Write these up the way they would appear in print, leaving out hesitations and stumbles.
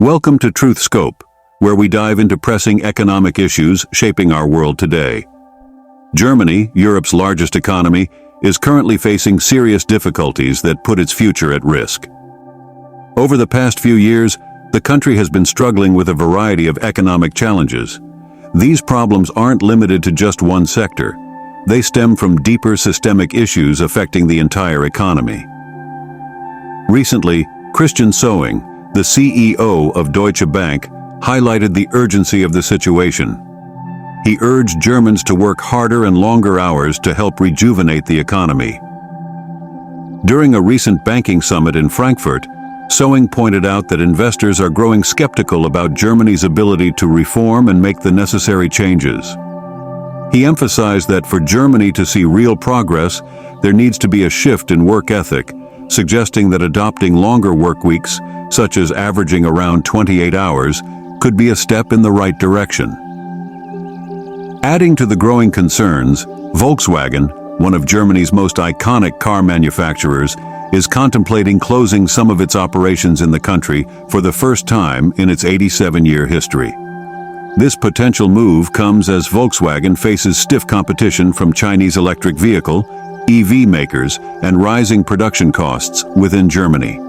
Welcome to Truth Scope, where we dive into pressing economic issues shaping our world today. Germany, Europe's largest economy, is currently facing serious difficulties that put its future at risk. Over the past few years, the country has been struggling with a variety of economic challenges. These problems aren't limited to just one sector. They stem from deeper systemic issues affecting the entire economy. Recently, Christian Sowing, the CEO of Deutsche Bank, highlighted the urgency of the situation. He urged Germans to work harder and longer hours to help rejuvenate the economy. During a recent banking summit in Frankfurt, Sowing pointed out that investors are growing skeptical about Germany's ability to reform and make the necessary changes. He emphasized that for Germany to see real progress, there needs to be a shift in work ethic, suggesting that adopting longer work weeks, such as averaging around 28 hours, could be a step in the right direction. Adding to the growing concerns, Volkswagen, one of Germany's most iconic car manufacturers, is contemplating closing some of its operations in the country for the first time in its 87-year history. This potential move comes as Volkswagen faces stiff competition from Chinese electric vehicle, EV makers, and rising production costs within Germany.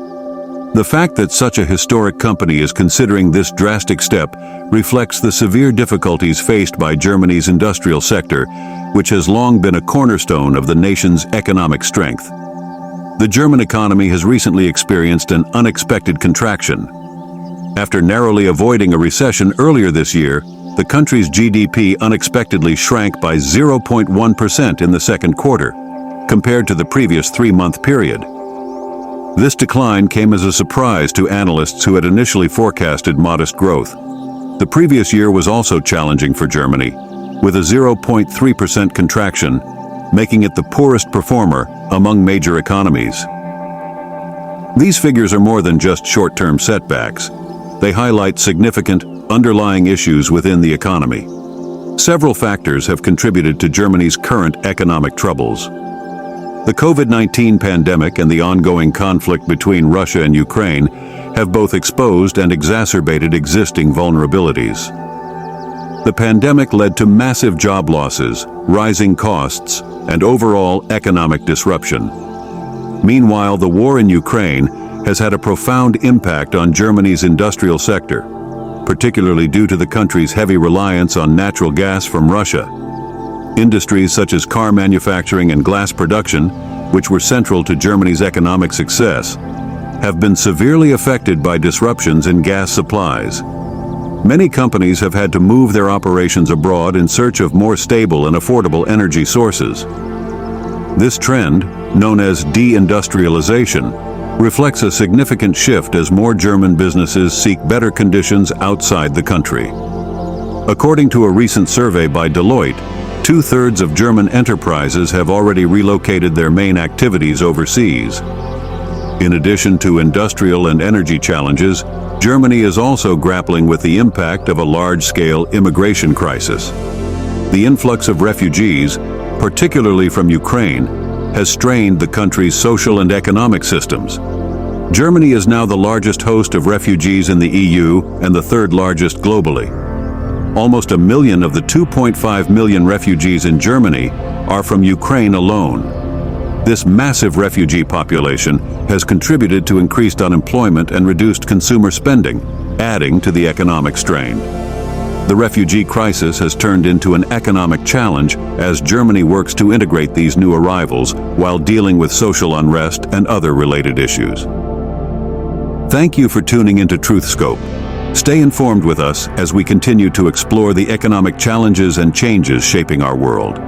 The fact that such a historic company is considering this drastic step reflects the severe difficulties faced by Germany's industrial sector, which has long been a cornerstone of the nation's economic strength. The German economy has recently experienced an unexpected contraction. After narrowly avoiding a recession earlier this year, the country's GDP unexpectedly shrank by 0.1% in the second quarter, compared to the previous three-month period. This decline came as a surprise to analysts who had initially forecasted modest growth. The previous year was also challenging for Germany, with a 0.3% contraction, making it the poorest performer among major economies. These figures are more than just short-term setbacks. They highlight significant, underlying issues within the economy. Several factors have contributed to Germany's current economic troubles. The COVID-19 pandemic and the ongoing conflict between Russia and Ukraine have both exposed and exacerbated existing vulnerabilities. The pandemic led to massive job losses, rising costs, and overall economic disruption. Meanwhile, the war in Ukraine has had a profound impact on Germany's industrial sector, particularly due to the country's heavy reliance on natural gas from Russia. Industries such as car manufacturing and glass production, which were central to Germany's economic success, have been severely affected by disruptions in gas supplies. Many companies have had to move their operations abroad in search of more stable and affordable energy sources. This trend, known as deindustrialization, reflects a significant shift as more German businesses seek better conditions outside the country. According to a recent survey by Deloitte, 2/3 of German enterprises have already relocated their main activities overseas. In addition to industrial and energy challenges, Germany is also grappling with the impact of a large-scale immigration crisis. The influx of refugees, particularly from Ukraine, has strained the country's social and economic systems. Germany is now the largest host of refugees in the EU and the third largest globally. Almost 1 million of the 2.5 million refugees in Germany are from Ukraine alone. This massive refugee population has contributed to increased unemployment and reduced consumer spending, adding to the economic strain. The refugee crisis has turned into an economic challenge as Germany works to integrate these new arrivals while dealing with social unrest and other related issues. Thank you for tuning into Truth Scope. Stay informed with us as we continue to explore the economic challenges and changes shaping our world.